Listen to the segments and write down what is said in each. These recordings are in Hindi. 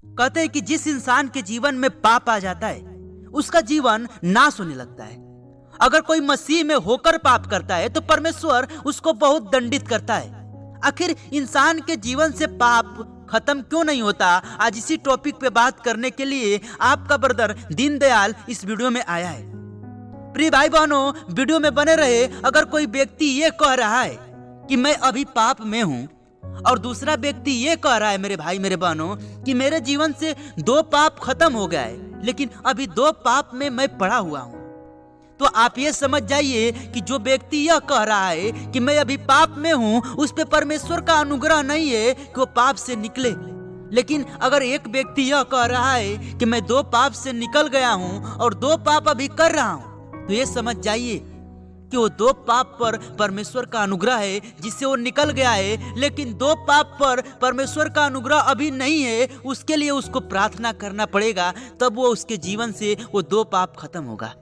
कहते हैं कि जिस इंसान के जीवन में पाप आ जाता है उसका जीवन नाश होने लगता है। अगर कोई मसीह में होकर पाप करता है तो परमेश्वर उसको बहुत दंडित करता है। आखिर इंसान के जीवन से पाप खत्म क्यों नहीं होता? आज इसी टॉपिक पे बात करने के लिए आपका ब्रदर दीनदयाल इस वीडियो में आया है। प्रिय भाई बहनों, वीडियो में बने रहे। अगर कोई व्यक्ति ये कह रहा है कि मैं अभी पाप में हूँ और दूसरा व्यक्ति ये कह रहा है मेरे भाई मेरे बहनों कि मेरे जीवन से 2 पाप खत्म हो गया है, लेकिन अभी 2 पाप में मैं पड़ा हुआ हूँ, तो आप ये समझ जाइए कि जो व्यक्ति यह कह रहा है कि मैं अभी पाप में हूँ, उस पे परमेश्वर का अनुग्रह नहीं है कि वो पाप से निकले। लेकिन अगर एक व्यक्ति यह कह रहा है कि मैं 2 पाप से निकल गया हूँ और 2 पाप अभी कर रहा हूँ, तो ये समझ जाइए कि वो 2 पाप पर परमेश्वर का अनुग्रह है जिससे वो निकल गया है, लेकिन 2 पाप पर परमेश्वर का अनुग्रह अभी नहीं है। उसके लिए उसको प्रार्थना करना पड़ेगा, तब वो उसके जीवन से वो 2 पाप खत्म होगा।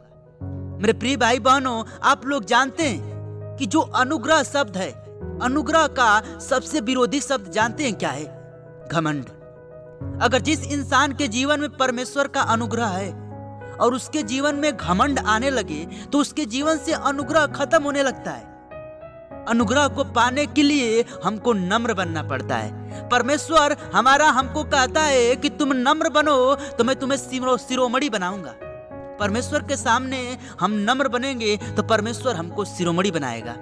मेरे प्रिय भाई बहनों, आप लोग जानते हैं कि जो अनुग्रह शब्द है, अनुग्रह का सबसे विरोधी शब्द जानते हैं क्या है? घमंड। अगर जिस इंसान के जीवन में परमेश्वर का अनुग्रह है और उसके जीवन में घमंड आने लगे तो उसके जीवन से अनुग्रह खत्म होने लगता है। अनुग्रह को पाने के लिए हमको नम्र बनना पड़ता है। परमेश्वर हमारा हमको कहता है कि तुम नम्र बनो तो मैं तुम्हें शिरोमणि बनाऊंगा। परमेश्वर के सामने हम नम्र बनेंगे तो परमेश्वर हमको शिरोमणि बनाएगा।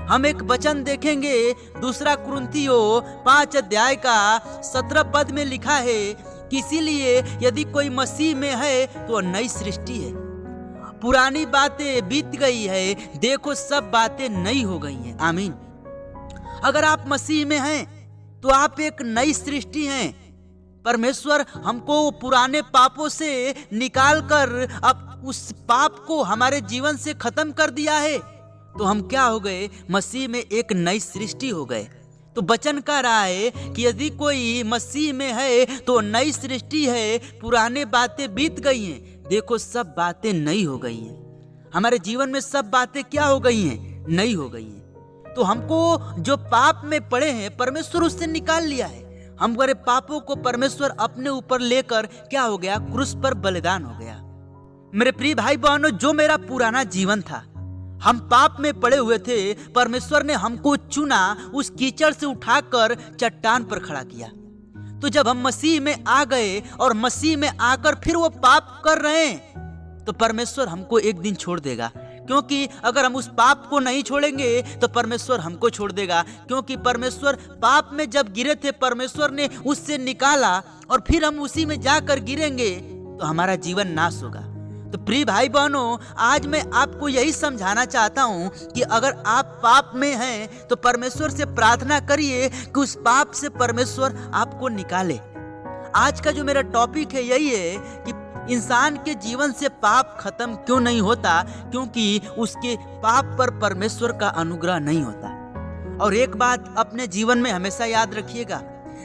हम एक वचन देखेंगे, 2 कुरिन्थियों 5 अध्याय का 17 पद में लिखा है कि इसीलिए यदि कोई मसीह में है तो नई सृष्टि है, पुरानी बातें बीत गई है, देखो सब बातें नई हो गई हैं। आमीन। अगर आप मसीह में हैं तो आप एक नई सृष्टि हैं। परमेश्वर हमको पुराने पापों से निकाल कर अब उस पाप को हमारे जीवन से खत्म कर दिया है, तो हम क्या हो गए? मसीह में एक नई सृष्टि हो गए। तो वचन कह रहा है कि यदि कोई मसीह में है तो नई सृष्टि है, पुराने बातें बीत गई हैं, देखो सब बातें नई हो गई हैं। हमारे जीवन में सब बातें क्या हो गई हैं? नई हो गई हैं। तो हमको जो पाप में पड़े हैं परमेश्वर उससे निकाल लिया है। हमारे पापों को परमेश्वर अपने ऊपर लेकर क्या हो गया? क्रूस पर बलिदान हो गया। मेरे प्रिय भाई बहनों, जो मेरा पुराना जीवन था, हम पाप में पड़े हुए थे, परमेश्वर ने हमको चुना, उस कीचड़ से उठाकर चट्टान पर खड़ा किया। तो जब हम मसीह में आ गए और मसीह में आकर फिर वो पाप कर रहे हैं, तो परमेश्वर हमको एक दिन छोड़ देगा। क्योंकि अगर हम उस पाप को नहीं छोड़ेंगे तो परमेश्वर हमको छोड़ देगा। क्योंकि परमेश्वर पाप में जब गिरे थे, परमेश्वर ने उससे निकाला और फिर हम उसी में जाकर गिरेंगे तो हमारा जीवन नाश होगा। तो प्रिय भाई बहनों, आज मैं आपको यही समझाना चाहता हूँ कि अगर आप पाप में हैं तो परमेश्वर से प्रार्थना करिए कि उस पाप से परमेश्वर आपको निकाले। आज का जो मेरा टॉपिक है यही है कि इंसान के जीवन से पाप खत्म क्यों नहीं होता? क्योंकि उसके पाप पर परमेश्वर का अनुग्रह नहीं होता। और एक बात अपने जीवन में हमेशा याद रखिएगा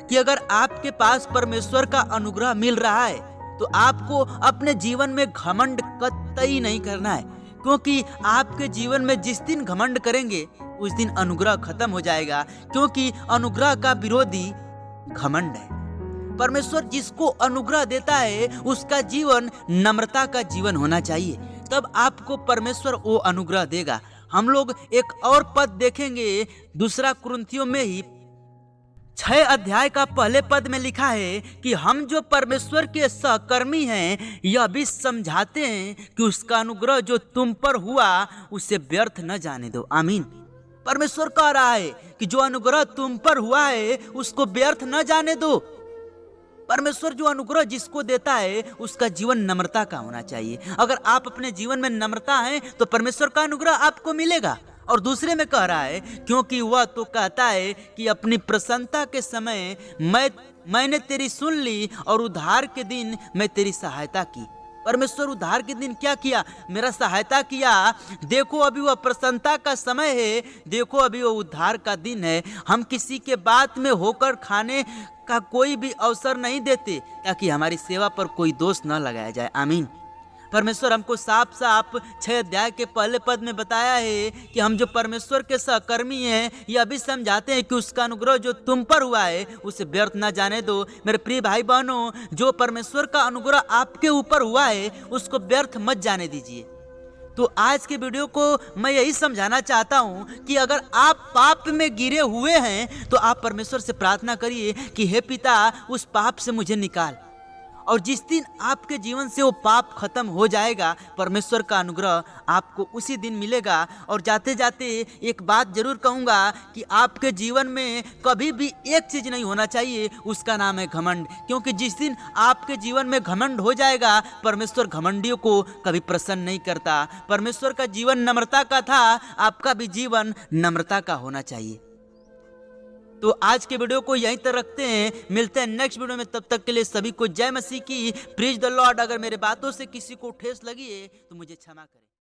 कि अगर आपके पास परमेश्वर का अनुग्रह मिल रहा है तो आपको अपने जीवन में घमंड कतई नहीं करना है। क्योंकि आपके जीवन में जिस दिन घमंड करेंगे उस दिन अनुग्रह खत्म हो जाएगा। क्योंकि अनुग्रह का विरोधी घमंड है। परमेश्वर जिसको अनुग्रह देता है उसका जीवन नम्रता का जीवन होना चाहिए, तब आपको परमेश्वर वो अनुग्रह देगा। हम लोग एक और पद देखेंगे, 2 कुरिन्थियों में ही 6 अध्याय का पहले पद में लिखा है कि हम जो परमेश्वर के सहकर्मी हैं यह भी समझाते हैं कि उसका अनुग्रह जो तुम पर हुआ उसे व्यर्थ न जाने दो। आमीन। परमेश्वर कह रहा है कि जो अनुग्रह तुम पर हुआ है उसको व्यर्थ न जाने दो। परमेश्वर जो अनुग्रह जिसको देता है उसका जीवन नम्रता का होना चाहिए। अगर आप अपने जीवन में नम्रता हैं तो परमेश्वर का अनुग्रह आपको मिलेगा। और दूसरे में कह रहा है क्योंकि वह तो कहता है कि अपनी प्रसन्नता के समय मैंने तेरी सुन ली और उद्धार के दिन मैं तेरी सहायता की। परमेश्वर उद्धार के दिन क्या किया? मेरा सहायता किया। देखो अभी वह प्रसन्नता का समय है, देखो अभी वो उद्धार का दिन है। हम किसी के बात में होकर खाने का कोई भी अवसर नहीं देते ताकि हमारी सेवा पर कोई दोष न लगाया जाए। आमीन। परमेश्वर हमको साफ साफ 6 अध्याय के पहले पद में बताया है कि हम जो परमेश्वर के सहकर्मी हैं, ये अभी समझाते हैं कि उसका अनुग्रह जो तुम पर हुआ है उसे व्यर्थ ना जाने दो। मेरे प्रिय भाई बहनों, जो परमेश्वर का अनुग्रह आपके ऊपर हुआ है उसको व्यर्थ मत जाने दीजिए। तो आज के वीडियो को मैं यही समझाना चाहता हूं कि अगर आप पाप में गिरे हुए हैं तो आप परमेश्वर से प्रार्थना करिए कि हे पिता, उस पाप से मुझे निकाल। और जिस दिन आपके जीवन से वो पाप खत्म हो जाएगा, परमेश्वर का अनुग्रह आपको उसी दिन मिलेगा। और जाते जाते एक बात जरूर कहूँगा कि आपके जीवन में कभी भी एक चीज़ नहीं होना चाहिए, उसका नाम है घमंड। क्योंकि जिस दिन आपके जीवन में घमंड हो जाएगा, परमेश्वर घमंडियों को कभी प्रसन्न नहीं करता। परमेश्वर का जीवन नम्रता का था, आपका भी जीवन नम्रता का होना चाहिए। तो आज के वीडियो को यहीं तक रखते हैं, मिलते हैं नेक्स्ट वीडियो में। तब तक के लिए सभी को जय मसीह की, प्रीज द लॉर्ड। अगर मेरे बातों से किसी को ठेस लगी है तो मुझे क्षमा करें।